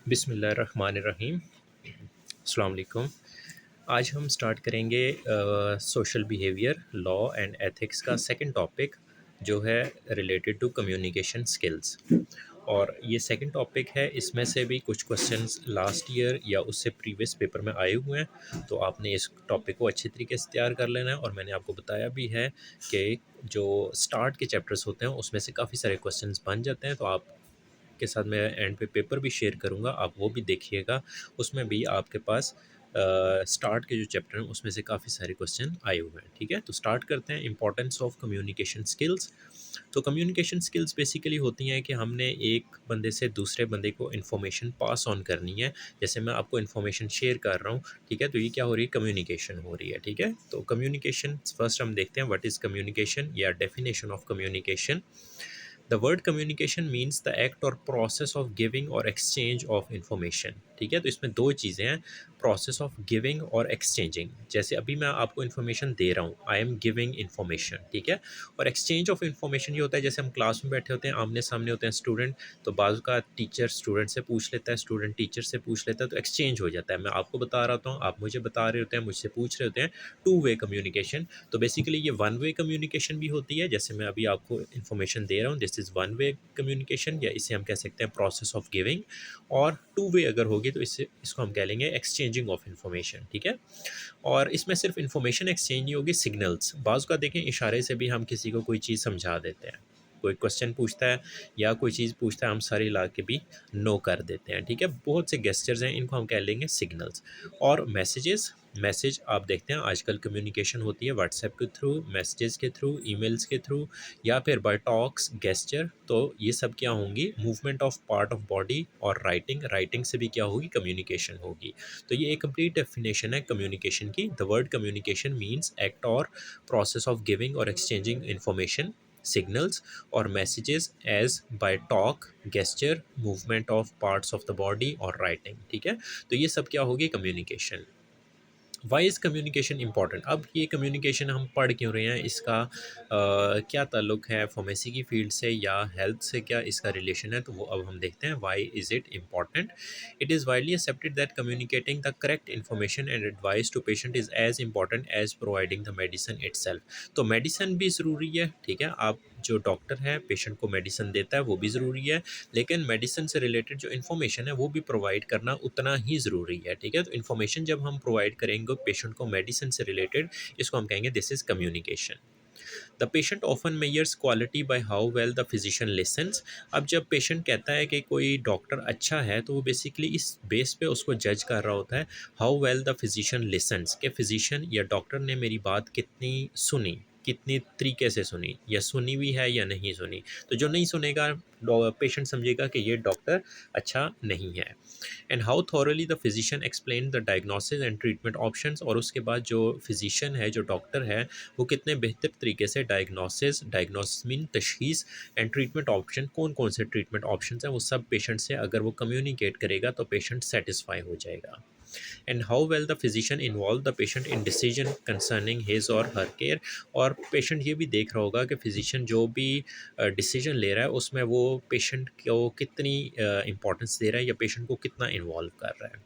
बिस्मिल्लाहिर्रहमानिर्रहीम। अस्सलाम वालेकुम। आज हम स्टार्ट करेंगे social behaviour, law and ethics का सेकंड टॉपिक जो है रिलेटेड टू कम्युनिकेशन स्किल्स। और ये सेकंड टॉपिक है, इसमें से भी कुछ क्वेश्चंस लास्ट ईयर या उससे प्रीवियस पेपर में आए हुए हैं, तो आपने इस टॉपिक को अच्छे तरीके से तैयार कर लेना है। और मैंने आपको बताया भी है कि जो स्टार्ट के चैप्टर्स होते हैं उसमें से काफ़ी सारे क्वेश्चंस बन जाते हैं, तो आप के साथ मैं एंड पे पेपर भी शेयर करूँगा, आप वो भी देखिएगा। उसमें भी आपके पास स्टार्ट के जो चैप्टर हैं उसमें से काफ़ी सारे क्वेश्चन आए हुए हैं। ठीक है, तो स्टार्ट करते हैं। Importance of communication skills. तो कम्युनिकेशन स्किल्स बेसिकली होती हैं कि हमने एक बंदे से दूसरे बंदे को इन्फॉर्मेशन पास ऑन करनी है। जैसे मैं आपको इन्फॉर्मेशन शेयर कर रहा हूँ, ठीक है, तो ये क्या हो रही है, कम्युनिकेशन हो रही है। ठीक है, तो कम्युनिकेशन फर्स्ट हम देखते हैं व्हाट इज़ कम्युनिकेशन या definition of communication. The word communication means the act और प्रोसेस ऑफ गिविंग और एक्सचेंज ऑफ इंफॉर्मेशन। ठीक है, तो इसमें दो चीज़ें हैं, प्रोसेस ऑफ गिविंग और एक्सचेंजिंग। जैसे अभी मैं आपको इन्फॉर्मेशन दे रहा हूँ, आई एम गिविंग इन्फॉर्मेशन। ठीक है, और एक्सचेंज ऑफ इन्फॉर्मेशन ये होता है जैसे हम क्लास में बैठे होते हैं, आमने सामने होते हैं स्टूडेंट, तो बाजू का टीचर स्टूडेंट से पूछ लेता है, स्टूडेंट टीचर से पूछ लेता है, तो एक्सचेंज हो जाता है। मैं आपको बता रहा हूँ, आप मुझे बता रहे होते हैं, मुझसे पूछ रहे होते हैं, टू वे कम्युनिकेशन। तो बेसिकली ये वन वे कम्युनिकेशन भी होती है, जैसे मैं अभी आपको इन्फॉर्मेशन दे रहा हूँ, this is one way communication, या इसे हम कह सकते हैं प्रोसेस ऑफ गिविंग। और टू वे अगर होगी तो इसको हम कह लेंगे एक्सचेंजिंग ऑफ इन्फॉर्मेशन। ठीक है, और इसमें सिर्फ इन्फॉर्मेशन एक्सचेंज नहीं होगी, सिग्नल्स। बाज़ का देखें, इशारे से भी हम किसी को कोई चीज़ समझा देते हैं। कोई क्वेश्चन पूछता है या कोई चीज़ पूछता है, हम सारे ला के भी नो कर देते हैं। ठीक है, बहुत से गेस्चर्स हैं, इनको हम कह लेंगे सिग्नल्स। और मैसेजेस, मैसेज आप देखते हैं आजकल कम्युनिकेशन होती है व्हाट्सएप के थ्रू, मैसेजेस के थ्रू, ईमेल्स के थ्रू, या फिर बाय टॉक्स, गेस्चर। तो ये सब क्या होंगी, movement of part of body. और राइटिंग, राइटिंग से भी क्या होगी, कम्युनिकेशन होगी। तो ये एक कंप्लीट डेफिनेशन है कम्युनिकेशन की। The word communication means act और प्रोसेस ऑफ गिविंग और एक्सचेंजिंग इंफॉर्मेशन, सिग्नल्स और messages as by talk, gesture, movement of parts of the body और राइटिंग। ठीक है, तो ये सब क्या होगी, communication. Why is communication important. अब ये कम्युनिकेशन हम पढ़ क्यों रहे हैं, इसका क्या ताल्लुक है फार्मेसी की फील्ड से या हेल्थ से, क्या इसका रिलेशन है, तो वो अब हम देखते हैं। Why is it important. It is widely accepted that communicating the correct information and advice to patient is as important as providing the medicine itself. तो मेडिसिन भी ज़रूरी है। ठीक है, आप जो डॉक्टर है पेशेंट को मेडिसिन देता है वो भी ज़रूरी है, लेकिन मेडिसिन से रिलेटेड जो इन्फॉर्मेशन है वो भी प्रोवाइड करना उतना ही ज़रूरी है। ठीक है, तो इन्फॉर्मेशन जब हम प्रोवाइड करेंगे पेशेंट को मेडिसिन से रिलेटेड, इसको हम कहेंगे this is communication. The patient often measures quality by how well the physician listens. अब जब पेशेंट कहता है कि कोई डॉक्टर अच्छा है, तो वो बेसिकली इस बेस पे उसको जज कर रहा होता है, how well the physician lessons, कि फिजिशियन या डॉक्टर ने मेरी बात कितनी सुनी, कितनी तरीके से सुनी, या सुनी भी है या नहीं सुनी। तो जो नहीं सुनेगा, पेशेंट समझेगा कि ये डॉक्टर अच्छा नहीं है। And how thoroughly the physician explain the diagnosis and treatment options. और उसके बाद जो फिजिशियन है, जो डॉक्टर है, वो कितने बेहतर तरीके से डायग्नोसिस मीन तशखीस, एंड ट्रीटमेंट ऑप्शन, कौन कौन से ट्रीटमेंट ऑप्शन हैं वो सब पेशेंट से अगर वो कम्युनिकेट करेगा तो पेशेंट सेटिस्फाई हो जाएगा। And how well the physician involve the patient in decision concerning his और हर केयर। और पेशेंट ये भी देख रहा होगा कि फिजिशियन जो भी डिसीजन ले रहा है उसमें वो पेशेंट को कितनी इंपॉर्टेंस दे रहा है या पेशेंट को कितना इन्वॉल्व कर रहा है।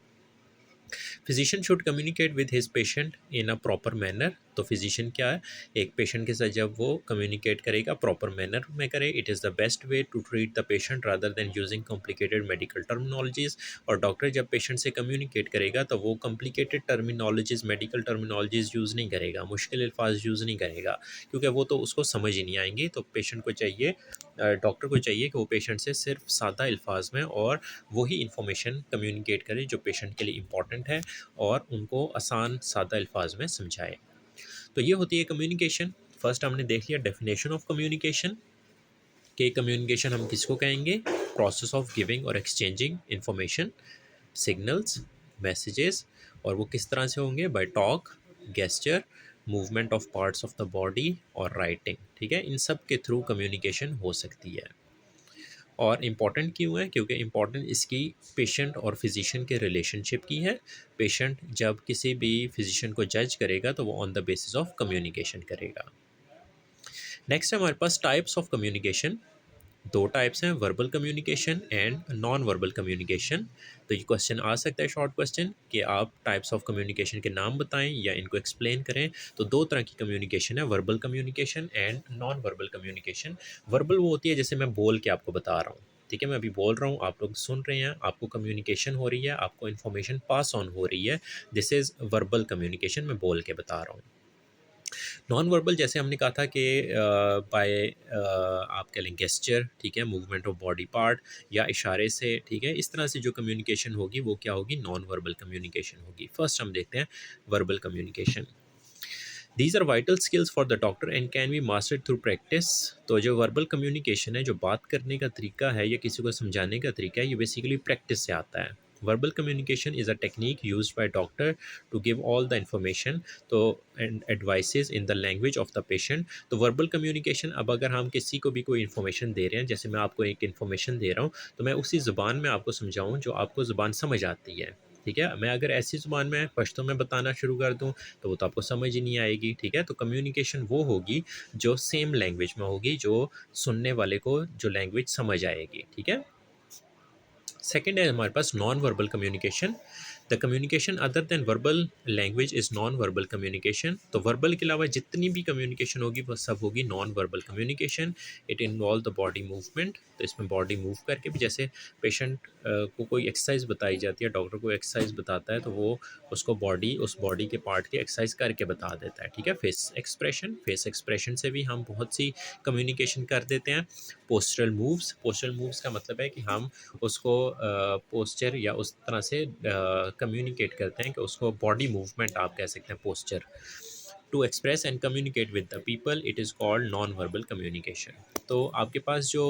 Physician should communicate with his patient in a proper manner. तो फिजिशियन क्या है, एक पेशेंट के साथ जब वो कम्युनिकेट करेगा प्रॉपर मैनर में करे। It is the best way to treat the patient rather than using complicated medical terminologies. और डॉक्टर जब पेशेंट से कम्युनिकेट करेगा तो वो complicated terminologies, medical terminologies use नहीं करेगा, मुश्किल अल्फाज यूज़ नहीं करेगा, क्योंकि वो तो उसको समझ ही नहीं आएंगे। तो पेशेंट को चाहिए, डॉक्टर को चाहिए कि वो पेशेंट से सिर्फ सादा अल्फाज में और वही इंफॉर्मेशन कम्युनिकेट करे जो पेशेंट के लिए इम्पॉर्टेंट है, और उनको आसान सादा अल्फाज में समझाए। तो ये होती है कम्युनिकेशन। फर्स्ट हमने देख लिया डेफिनेशन ऑफ कम्युनिकेशन, कि कम्युनिकेशन हम किसको कहेंगे, प्रोसेस ऑफ गिविंग और एक्सचेंजिंग इंफॉर्मेशन, सिग्नल्स, मैसेजेस। और वो किस तरह से होंगे, by talk, gesture, movement of parts of the body और राइटिंग। ठीक है, इन सब के थ्रू कम्युनिकेशन हो सकती है। और इम्पॉर्टेंट क्यों है, क्योंकि इम्पॉर्टेंट इसकी पेशेंट और फिजिशियन के रिलेशनशिप की है। पेशेंट जब किसी भी फिजिशियन को जज करेगा तो वो on the basis of communication करेगा। नेक्स्ट है हमारे पास टाइप्स ऑफ कम्युनिकेशन। दो टाइप्स हैं, verbal communication and non verbal communication. तो ये क्वेश्चन आ सकता है, शॉर्ट क्वेश्चन, कि आप टाइप्स ऑफ कम्युनिकेशन के नाम बताएं या इनको एक्सप्लेन करें। तो दो तरह की कम्युनिकेशन है, verbal communication and non verbal communication. Verbal वो होती है जैसे मैं बोल के आपको बता रहा हूँ, ठीक है, मैं अभी बोल रहा हूँ, आप लोग सुन रहे हैं, आपको कम्युनिकेशन हो रही है, आपको इन्फॉर्मेशन पास ऑन हो रही है। दिस इज़ वर्बल कम्युनिकेशन, मैं बोल के बता रहा हूँ। नॉन वर्बल जैसे हमने कहा था कि बाय आप कह लें गेस्चर, ठीक है, मूवमेंट ऑफ बॉडी पार्ट या इशारे से, ठीक है, इस तरह से जो कम्युनिकेशन होगी वो क्या होगी, नॉन वर्बल कम्युनिकेशन होगी। फर्स्ट हम देखते हैं verbal communication. These are vital skills for the doctor and can be mastered through practice. तो जो वर्बल कम्युनिकेशन है, जो बात करने का तरीका है या किसी को समझाने का तरीका है, ये बेसिकली प्रैक्टिस से आता है। Verbal communication is a technique used by doctor to give all the information तो and advices in the language of the patient। तो वर्बल कम्युनिकेशन, अब अगर हम किसी को भी कोई इन्फॉर्मेशन दे रहे हैं, जैसे मैं आपको एक इन्फॉर्मेशन दे रहा हूँ, तो मैं उसी ज़ुबान में आपको समझाऊँ जो आपको ज़ुबान समझ आती है, ठीक है। मैं अगर ऐसी ज़ुबान में पश्तो में बताना शुरू कर दूँ तो वो तो आपको समझ ही नहीं आएगी, ठीक है। तो कम्युनिकेशन वो होगी जो सेम लैंग्वेज में होगी, जो सुनने वाले को जो लैंग्वेज समझ आएगी, ठीक है। सेकेंड है हमारे पास non verbal communication. The communication other than verbal language is non verbal communication. तो वर्बल के अलावा जितनी भी कम्युनिकेशन होगी वो सब होगी non verbal communication. It involve the body movement, तो इसमें बॉडी मूव करके भी, जैसे पेशेंट को कोई एक्सरसाइज बताई जाती है, डॉक्टर को एक्सरसाइज बताता है, तो वो उसको बॉडी, उस बॉडी के पार्ट की एक्सरसाइज करके बता देता है, ठीक है। फेस एक्सप्रेशन से भी हम बहुत सी कम्युनिकेशन कर देते हैं। पोस्टरल मूव्स का मतलब है कि हम उसको पोस्चर या उस तरह से कम्युनिकेट करते हैं कि उसको बॉडी मूवमेंट आप कह सकते हैं posture. To express and communicate with the people it is called non verbal communication. तो आपके पास जो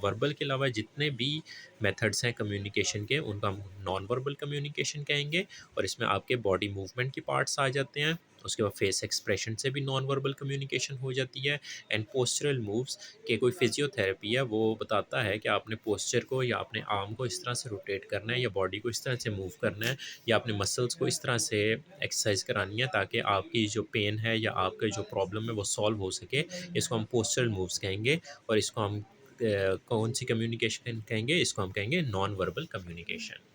वर्बल के अलावा जितने भी मेथड्स हैं कम्युनिकेशन के, उनको हम नॉन वर्बल कम्युनिकेशन कहेंगे। और इसमें आपके बॉडी मूवमेंट के पार्ट्स आ जाते हैं, उसके बाद फेस एक्सप्रेशन से भी नॉन वर्बल कम्युनिकेशन हो जाती है। एंड पोस्चरल मूव्स के कोई फिजियोथेरेपी है, वो बताता है कि आपने पोस्चर को या अपने आर्म को इस तरह से रोटेट करना है या बॉडी को इस तरह से मूव करना है या अपने मसल्स को इस तरह से एक्सरसाइज करानी है ताकि आपकी जो पेन है या आपका जो प्रॉब्लम है वो सॉल्व हो सके। इसको हम पोस्चरल मूव्स कहेंगे। और इसको हम कौन सी कम्युनिकेशन कहेंगे, इसको हम कहेंगे नॉन वर्बल कम्युनिकेशन।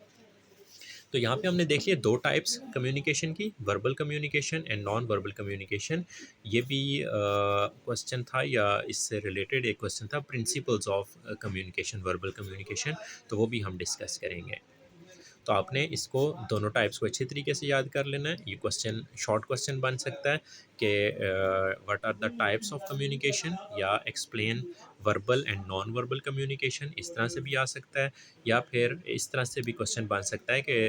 तो यहाँ पे हमने देख लिया दो टाइप्स कम्युनिकेशन की, verbal communication and non verbal communication. ये भी क्वेश्चन था या इससे रिलेटेड एक क्वेश्चन था, principles of communication, verbal communication, तो वो भी हम डिस्कस करेंगे। तो आपने इसको दोनों टाइप्स को अच्छे तरीके से याद कर लेना है। ये क्वेश्चन शॉर्ट क्वेश्चन बन सकता है कि what are the types of communication, या explain verbal and non verbal communication, इस तरह से भी आ सकता है। या फिर इस तरह से भी क्वेश्चन बन सकता है कि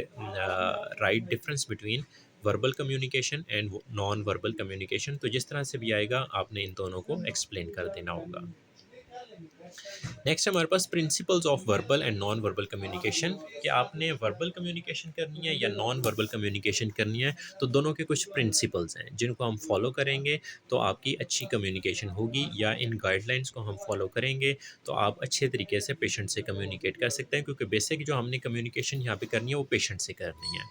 right difference between verbal communication and non verbal communication. तो जिस तरह से भी आएगा आपने इन दोनों को एक्सप्लेन कर देना होगा। नेक्स्ट हमारे पास principles of verbal and non verbal communication, कि आपने वर्बल कम्युनिकेशन करनी है या नॉन वर्बल कम्युनिकेशन करनी है, तो दोनों के कुछ प्रिंसिपल्स हैं जिनको हम फॉलो करेंगे तो आपकी अच्छी कम्युनिकेशन होगी, या इन गाइडलाइंस को हम फॉलो करेंगे तो आप अच्छे तरीके से पेशेंट से कम्युनिकेट कर सकते हैं, क्योंकि बेसिक जो हमने कम्युनिकेशन यहाँ पे करनी है वो पेशेंट से करनी है।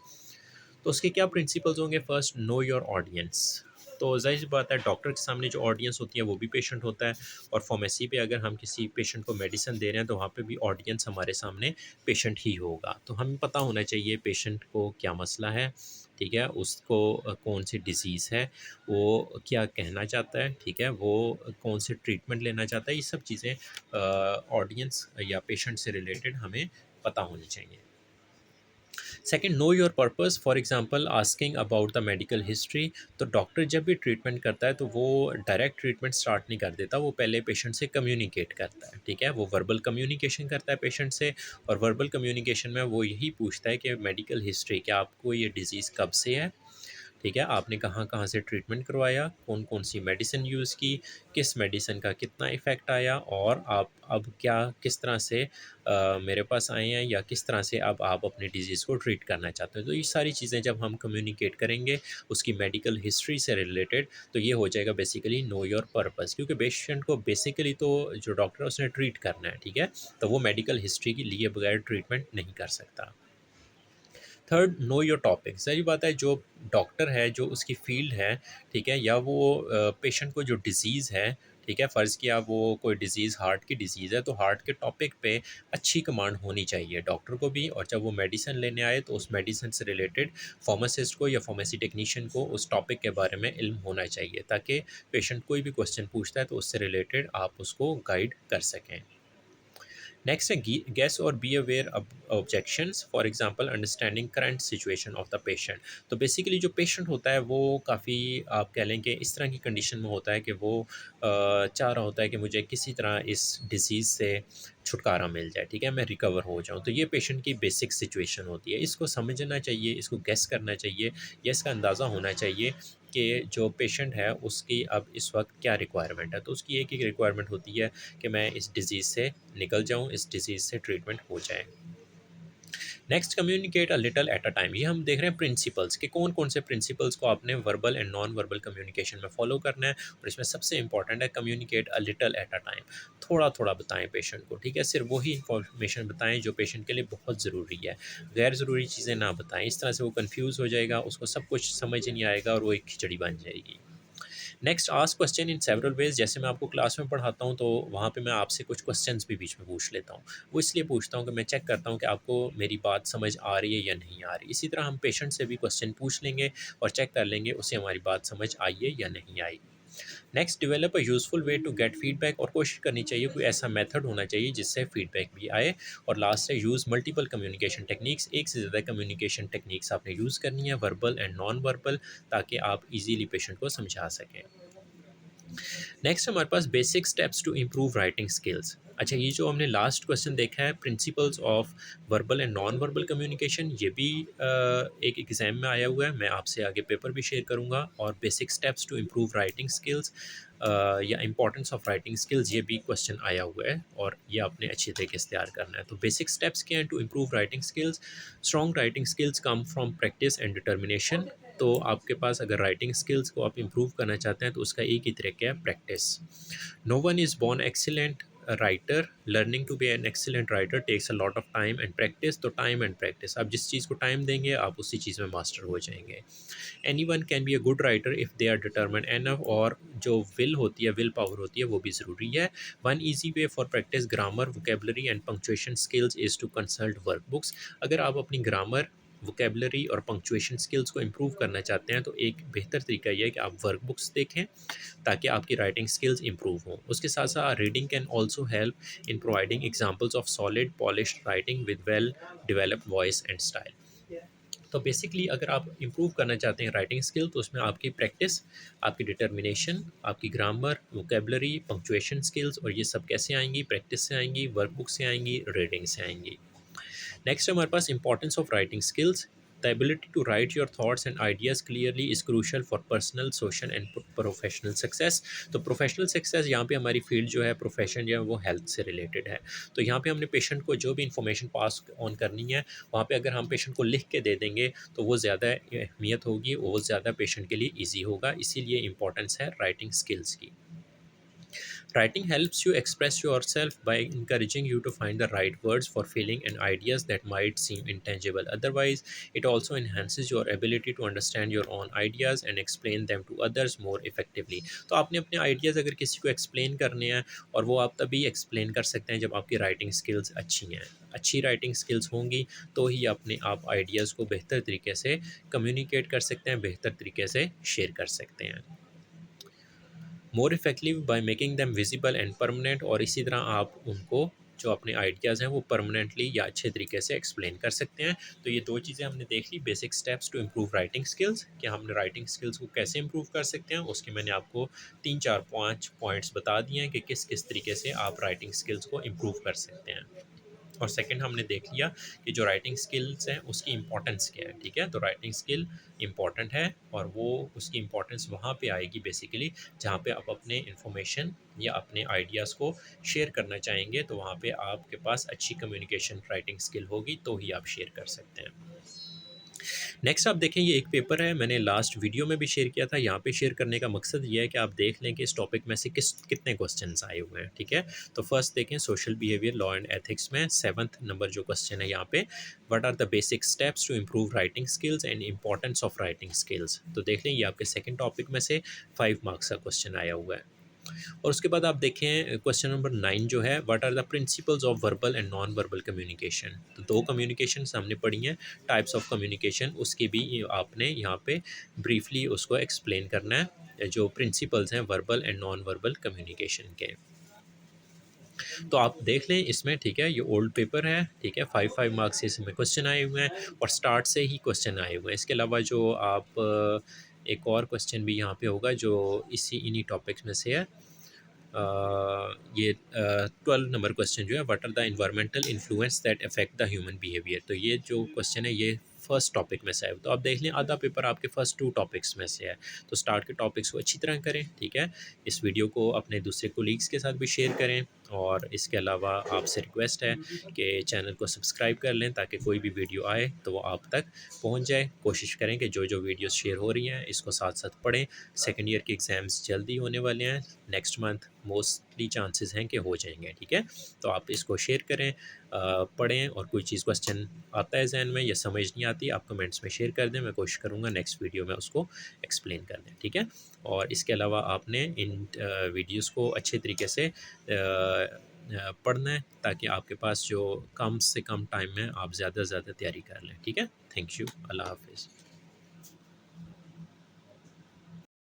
तो उसके क्या प्रिंसिपल्स होंगे, फर्स्ट नो योर ऑडियंस। तो जाहिर सी बात है डॉक्टर के सामने जो ऑडियंस होती है वो भी पेशेंट होता है, और फार्मेसी पे अगर हम किसी पेशेंट को मेडिसिन दे रहे हैं तो वहाँ पे भी ऑडियंस हमारे सामने पेशेंट ही होगा। तो हमें पता होना चाहिए पेशेंट को क्या मसला है, ठीक है, उसको कौन सी डिज़ीज़ है, वो क्या कहना चाहता है, ठीक है, वो कौन से ट्रीटमेंट लेना चाहता है, ये सब चीज़ें ऑडियंस या पेशेंट से रिलेटेड हमें पता होनी चाहिए। Second, know your purpose, for example asking about the medical history. तो डॉक्टर जब भी ट्रीटमेंट करता है तो वो डायरेक्ट ट्रीटमेंट स्टार्ट नहीं कर देता, वो पहले पेशेंट से कम्युनिकेट करता है, ठीक है, वो वर्बल कम्युनिकेशन करता है पेशेंट से। और वर्बल कम्युनिकेशन में वो यही पूछता है कि मेडिकल हिस्ट्री, क्या आपको ये डिज़ीज़ कब से है, ठीक है, आपने कहाँ-कहाँ से ट्रीटमेंट करवाया, कौन-कौन सी मेडिसिन यूज़ की, किस मेडिसिन का कितना इफ़ेक्ट आया, और आप अब क्या किस तरह से मेरे पास आए हैं, या किस तरह से अब आप अपनी डिज़ीज़ को ट्रीट करना चाहते हो। तो ये सारी चीज़ें जब हम कम्युनिकेट करेंगे उसकी मेडिकल हिस्ट्री से रिलेटेड, तो ये हो जाएगा बेसिकली नो योर पर्पस, क्योंकि पेशेंट को बेसिकली तो जो डॉक्टर है उसने ट्रीट करना है, ठीक है, तो वो मेडिकल हिस्ट्री के लिए बगैर ट्रीटमेंट नहीं कर सकता। Third, know your topic. सही बात है, जो डॉक्टर है जो उसकी फील्ड है, ठीक है, या वो पेशेंट को जो डिज़ीज़ है, ठीक है। फ़र्ज़ किया वो कोई डिज़ीज़ हार्ट की डिज़ीज़ है, तो हार्ट के टॉपिक पे अच्छी कमांड होनी चाहिए डॉक्टर को भी, और जब वो मेडिसिन लेने आए तो उस मेडिसिन से रिलेटेड फार्मासिस्ट को या फार्मेसी टेक्नीशियन को उस टॉपिक के बारे में इल्म होना चाहिए, ताकि पेशेंट कोई भी क्वेश्चन पूछता है तो उससे रिलेटेड आप उसको गाइड कर सकें। नेक्स्ट है गेस और be aware objections, for example understanding current situation of the patient. तो बेसिकली जो पेशेंट होता है वो काफ़ी, आप कह लें कि इस तरह की कंडीशन में होता है कि वो चाह रहा होता है कि मुझे किसी तरह इस डिज़ीज़ से छुटकारा मिल जाए, ठीक है, मैं रिकवर हो जाऊँ। तो ये पेशेंट की बेसिक सिचुएशन होती है, इसको समझना चाहिए, इसको गेस करना चाहिए, या इसका अंदाज़ा होना चाहिए कि जो पेशेंट है उसकी अब इस वक्त क्या रिक्वायरमेंट है। तो उसकी एक ही रिक्वायरमेंट होती है कि मैं इस डिज़ीज़ से निकल जाऊँ, इस डिज़ीज़ से ट्रीटमेंट हो जाए। Next, communicate a little at a time. ये हम देख रहे हैं प्रिंसिपल्स कि कौन कौन से प्रिंसिपल्स को आपने verbal and non verbal communication में फॉलो करना है, और इसमें सबसे इंपॉर्टेंट है communicate a little at a time. थोड़ा थोड़ा बताएं पेशेंट को, ठीक है, सिर्फ वही इंफॉर्मेशन बताएं जो पेशेंट के लिए बहुत ज़रूरी है, गैर ज़रूरी चीज़ें ना बताएं। इस तरह से वो कन्फ्यूज़ हो जाएगा, उसको सब कुछ समझ नहीं आएगा और वो एक खिचड़ी बन जाएगी। Next, ask question in several ways. जैसे मैं आपको क्लास में पढ़ाता हूँ तो वहाँ पे मैं आपसे कुछ क्वेश्चंस भी बीच में पूछ लेता हूँ। वो इसलिए पूछता हूँ कि मैं चेक करता हूँ कि आपको मेरी बात समझ आ रही है या नहीं आ रही। इसी तरह हम पेशेंट से भी क्वेश्चन पूछ लेंगे और चेक कर लेंगे उसे हमारी बात समझ आई है या नहीं आई। Next, develop a useful way to get feedback, और कोशिश करनी चाहिए कोई ऐसा मेथड होना चाहिए जिससे फीडबैक भी आए। और लास्ट है यूज़ मल्टीपल कम्युनिकेशन टेक्निक्स। एक से ज़्यादा कम्युनिकेशन टेक्निक्स आपने यूज़ करनी है, वर्बल एंड नॉन वर्बल, ताकि आप इजीली पेशेंट को समझा सकें। नेक्स्ट हमारे पास basic steps to improve writing skills. अच्छा, ये जो हमने लास्ट क्वेश्चन देखा है principles of verbal and non verbal communication, ये भी एक एग्जाम में आया हुआ है, मैं आपसे आगे पेपर भी शेयर करूंगा। और basic steps to improve writing skills या इंपॉर्टेंस ऑफ राइटिंग स्किल्स, ये भी क्वेश्चन आया हुआ है और ये आपने अच्छी तरीके से तैयार करना है। तो बेसिक स्टेप्स क्या हैं to improve writing skills? Strong writing skills come from practice and determination. तो आपके पास अगर राइटिंग स्किल्स को आप इम्प्रूव करना चाहते हैं तो उसका एक ही तरीका है, practice. No one is born excellent writer, learning to be an excellent writer takes a lot of time and practice. तो टाइम एंड प्रैक्टिस, आप जिस चीज़ को टाइम देंगे आप उसी चीज़ में मास्टर हो जाएंगे। Any one can be a good writer if they are determined enough, और जो विल होती है, विल पावर होती है, वो भी ज़रूरी है। One easy way for practice grammar, vocabulary and punctuation skills is to consult work books. अगर आप अपनी ग्रामर, वोकेबलरी और पंक्चुएशन स्किल्स को इम्प्रूव करना चाहते हैं तो एक बेहतर तरीका यह है कि आप वर्क बुक्स देखें, ताकि आपकी राइटिंग स्किल्स इंप्रूव हों। उसके साथ साथ reading can also help in providing examples of solid polished writing with well developed voice and style. तो बेसिकली अगर आप इम्प्रूव करना चाहते हैं राइटिंग स्किल, तो उसमें आपकी प्रैक्टिस, आपकी डिटर्मिनेशन, आपकी ग्रामर, वोकेबलरी, पंक्चुएशन स्किल्स, और ये सब कैसे आएंगी? प्रैक्टिस से आएंगी, वर्कबुक से आएंगी, रीडिंग से आएंगी। नेक्स्ट हमारे पास importance of writing skills. The ability to write your thoughts and ideas clearly is crucial for personal, social and professional success. तो प्रोफेशनल सक्सेस, यहाँ पे हमारी फील्ड जो है, प्रोफेशन जो है, वो हेल्थ से रिलेटेड है। तो यहाँ पे हमने पेशेंट को जो भी इंफॉर्मेशन पास ऑन करनी है, वहाँ पे अगर हम पेशेंट को लिख के दे देंगे तो वो ज़्यादा अहमियत होगी, वो ज़्यादा पेशेंट के लिए ईजी होगा। इसीलिए इंपॉर्टेंस है राइटिंग स्किल्स की। Writing helps you express yourself by encouraging you to find the right words for feeling and ideas that might seem intangible. Otherwise, it also enhances your ability to understand your own ideas and explain them to others more effectively. तो आपने अपने ideas अगर किसी को explain करने हैं, और वो आप तभी एक्सप्लेन कर सकते हैं जब आपकी राइटिंग स्किल्स अच्छी हैं। अच्छी राइटिंग स्किल्स होंगी तो ही अपने आप आइडियाज़ को बेहतर तरीके से कम्युनिकेट कर सकते हैं, बेहतर तरीके से शेयर कर सकते हैं। More effective by making them visible and permanent, और इसी तरह आप उनको जो अपने आइडियाज़ हैं वो परमानेंटली या अच्छे तरीके से एक्सप्लेन कर सकते हैं। तो ये दो चीज़ें हमने देख ली, basic steps to improve writing skills, कि हमने राइटिंग स्किल्स को कैसे इम्प्रूव कर सकते हैं, उसके मैंने आपको 3 4 5 पॉइंट्स बता दिए हैं कि किस किस तरीके से आप राइटिंग स्किल्स को इम्प्रूव कर सकते हैं। और सेकंड हमने देख लिया कि जो राइटिंग स्किल्स हैं उसकी इंपॉर्टेंस क्या है, ठीक है। तो राइटिंग स्किल इंपॉर्टेंट है, और वो उसकी इंपॉर्टेंस वहाँ पे आएगी बेसिकली जहाँ पे आप अपने इंफॉर्मेशन या अपने आइडियाज़ को शेयर करना चाहेंगे, तो वहाँ पे आपके पास अच्छी कम्युनिकेशन राइटिंग स्किल होगी तो ही आप शेयर कर सकते हैं। नेक्स्ट आप देखें, ये एक पेपर है, मैंने लास्ट वीडियो में भी शेयर किया था। यहाँ पे शेयर करने का मकसद ये है कि आप देख लें कि इस टॉपिक में से कितने क्वेश्चंस आए हुए हैं, ठीक है। तो फर्स्ट देखें, social behaviour, law and ethics में 7th नंबर जो क्वेश्चन है यहाँ पे, what are the basic steps to improve writing skills and importance of writing skills. तो देख लें, ये आपके सेकेंड टॉपिक में से 5 मार्क्स का क्वेश्चन आया हुआ है। और उसके बाद आप देखें क्वेश्चन नंबर 9 जो है, what are the principles of verbal and non verbal communication. तो 2 कम्युनिकेशन हमने पढ़ी हैं, टाइप्स ऑफ कम्युनिकेशन, उसकी भी आपने यहाँ पे ब्रीफली उसको एक्सप्लेन करना है, जो प्रिंसिपल्स हैं verbal and non verbal communication के। तो आप देख लें इसमें, ठीक है, ये ओल्ड पेपर है, ठीक है, 5 मार्क्स से इसमें क्वेश्चन आए हुए हैं और स्टार्ट से ही क्वेश्चन आए हुए हैं। इसके अलावा जो आप एक और क्वेश्चन भी यहाँ पे होगा जो इन्हीं टॉपिक्स में से है। ये 12 नंबर क्वेश्चन जो है, what are the environmental influence that affect the human behaviour. तो ये जो क्वेश्चन है ये फर्स्ट टॉपिक में से है। तो आप देख लें आधा पेपर आपके फर्स्ट 2 टॉपिक्स में से है। तो स्टार्ट के टॉपिक्स को अच्छी तरह करें, ठीक है। इस वीडियो को अपने दूसरे कोलीग्स के साथ भी शेयर करें और इसके अलावा आपसे रिक्वेस्ट है कि चैनल को सब्सक्राइब कर लें ताकि कोई भी वीडियो आए तो वो आप तक पहुंच जाए। कोशिश करें कि जो जो वीडियोस शेयर हो रही हैं इसको साथ साथ पढ़ें। सेकेंड ईयर के एग्ज़ाम्स जल्दी होने वाले हैं, नेक्स्ट मंथ मोस्टली चांसेस हैं कि हो जाएंगे, ठीक है। तो आप इसको शेयर करें, पढ़ें, और कोई चीज़ क्वेश्चन आता है जहन में या समझ नहीं आती आप कमेंट्स में शेयर कर दें, मैं कोशिश करूँगा नेक्स्ट वीडियो में उसको एक्सप्लेन कर दें, ठीक है। और इसके अलावा आपने इन वीडियोस को अच्छे तरीके से पढ़ना है ताकि आपके पास जो कम से कम टाइम में आप ज़्यादा से ज़्यादा तैयारी कर लें, ठीक है। थैंक यू, अल्लाह हाफिज़।